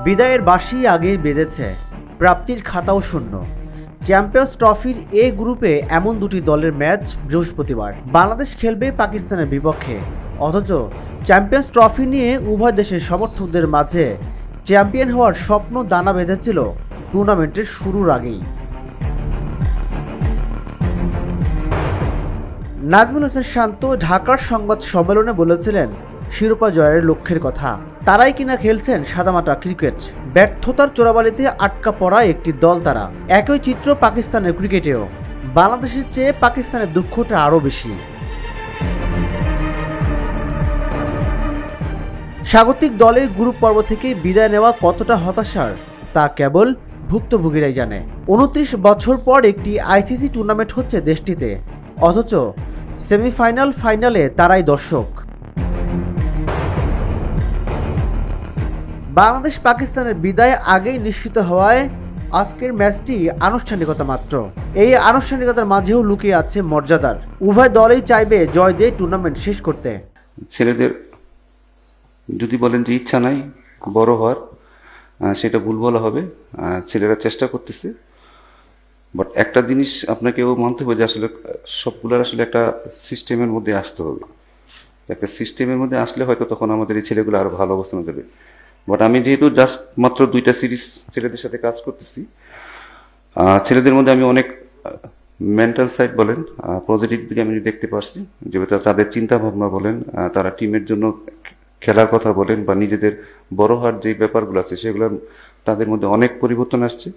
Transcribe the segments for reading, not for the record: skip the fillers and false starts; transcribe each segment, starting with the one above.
বিদায়ের বাঁশি আগেই বেজেছে, প্রাপ্তির খাতাও শূন্য। চ্যাম্পিয়ন্স ট্রফির এ গ্রুপে এমন দুটি দলের ম্যাচ বৃহস্পতিবার। বাংলাদেশ খেলবে পাকিস্তানের বিপক্ষে। অথচ চ্যাম্পিয়ন্স ট্রফি নিয়ে উভয় দেশের সমর্থকদের মাঝে চ্যাম্পিয়ন হওয়ার স্বপ্ন দানা বেঁধেছিল টুর্নামেন্টের শুরুর আগেই। নাজমুল হোসেন শান্ত ঢাকার সংবাদ সম্মেলনে বলেছিলেন শিরোপা জয়ের লক্ষ্যের কথা। তারাই কিনা খেলছেন সাদামাটা ক্রিকেট। ব্যর্থতার চোরাবালিতে আটকা পড়া একটি দল তারা। একই চিত্র পাকিস্তানের ক্রিকেটেও। বাংলাদেশের চেয়ে পাকিস্তানের দুঃখটা আরও বেশি। স্বাগতিক দলের গ্রুপ পর্ব থেকে বিদায় নেওয়া কতটা হতাশার তা কেবল ভুক্তভোগীরাই জানে। 29 বছর পর একটি আইসিসি টুর্নামেন্ট হচ্ছে দেশটিতে, অথচ সেমিফাইনাল ফাইনালে তারাই দর্শক। বাংলাদেশ পাকিস্তানের বিদায় আগেই নিশ্চিত হওয়ায় আজকের ম্যাচটি আনুষ্ঠানিকতা মাত্র। এই আনুষ্ঠানিকতার মাঝেও লুকিয়ে আছে মর্যাদার। উভয় দলই চাইবে জয় দিয়ে টুর্নামেন্ট শেষ করতে। ছেলেদের যদি বলেন যে ইচ্ছা নাই বড় হওয়ার, সেটা ভুল বলা হবে। ছেলেরা চেষ্টা করতেছে, বাট একটা জিনিস আপনাকেও মানতে হবে যে আসলে সবগুলোর আসলে একটা সিস্টেমের মধ্যে আসতে হবে। একটা সিস্টেমের মধ্যে আসলে হয়তো তখন আমাদের এই ছেলেগুলো আরো ভালো অবস্থানে দেবে। বাট আমি যেহেতু জাস্ট মাত্র 2টা সিরিজ ছেলেদের সাথে কাজ করতেছি, ছেলেদের মধ্যে আমি অনেক মেন্টাল সাইড বলেন, পজিটিভ দিকে আমি দেখতে পারছি। যে তাদের চিন্তা ভাবনা বলেন, তারা টিমের জন্য খেলার কথা বলেন, বা নিজেদের বড় হওয়ার যে ব্যাপারগুলো আছে সেগুলো তাদের মধ্যে অনেক পরিবর্তন আসছে।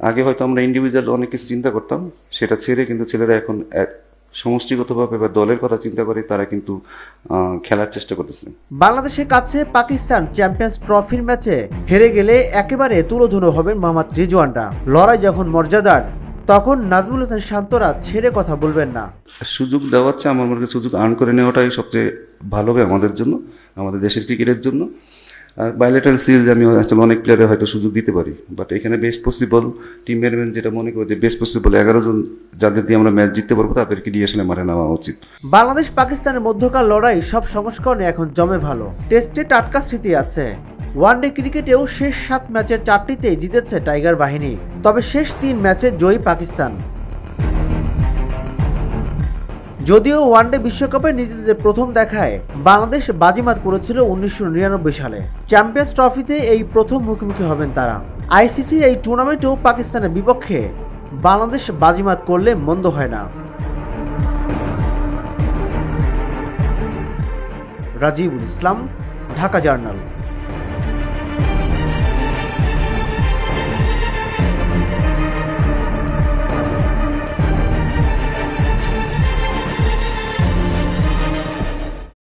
আগে হয়তো আমরা ইন্ডিভিজুয়াল অনেক কিছু চিন্তা করতাম, সেটা ছেড়ে কিন্তু ছেলেরা এখন সমষ্টিগতভাবে বা দলের কথা চিন্তা করে তারা কিন্তু খেলার চেষ্টা করতেছে। বাংলাদেশের কাছে পাকিস্তান চ্যাম্পিয়ন্স ট্রফির ম্যাচে হেরে গেলে একেবারে তুলোধুনো হবেন মোহাম্মদ রিজওয়ানরা। লড়াই যখন মর্যাদার, তখন নাজমুল হোসেন শান্তরা ছেড়ে কথা বলবেন না। সুযোগ দেওয়াচ্ছে, আমার মনে হয় সুযোগ আর্ন করে নেওয়াটাই সবচেয়ে ভালো হবে আমাদের জন্য, আমাদের দেশের ক্রিকেটের জন্য। আর বাইলেটারাল সিরিজ আমি আসলে অনেক প্লেয়ারে হয়তো সুযোগ দিতে পারি, বাট এখানে বেস্ট পসিবল টিম ম্যানেজমেন্ট যেটা মনে করে যে বেস্ট পসিবল 11 জন যাদের দিয়ে আমরা ম্যাচ জিততে পারবো তাদেরকে নিয়ে আসলে মাঠে নেওয়া উচিত। বাংলাদেশ পাকিস্তানের মধ্যকার লড়াই সব সংস্করণে এখন জমে ভালো। টেস্টে টাটকা স্মৃতি আছে। ওয়ানডে ক্রিকেটেও শেষ 7 ম্যাচের 4টিতেই জিতেছে টাইগার বাহিনী। তবে শেষ 3 ম্যাচে জয়ী পাকিস্তান। যদিও ওয়ানডে বিশ্বকাপে নিজেদের প্রথম দেখায় বাংলাদেশ বাজিমাত করেছিল 1999 সালে। চ্যাম্পিয়ন্স ট্রফিতে এই প্রথম মুখোমুখি হবেন তারা। আইসিসির এই টুর্নামেন্টেও পাকিস্তানের বিপক্ষে বাংলাদেশ বাজিমাত করলে মন্দ হয় না। রাজিবুল ইসলাম, ঢাকা জার্নাল।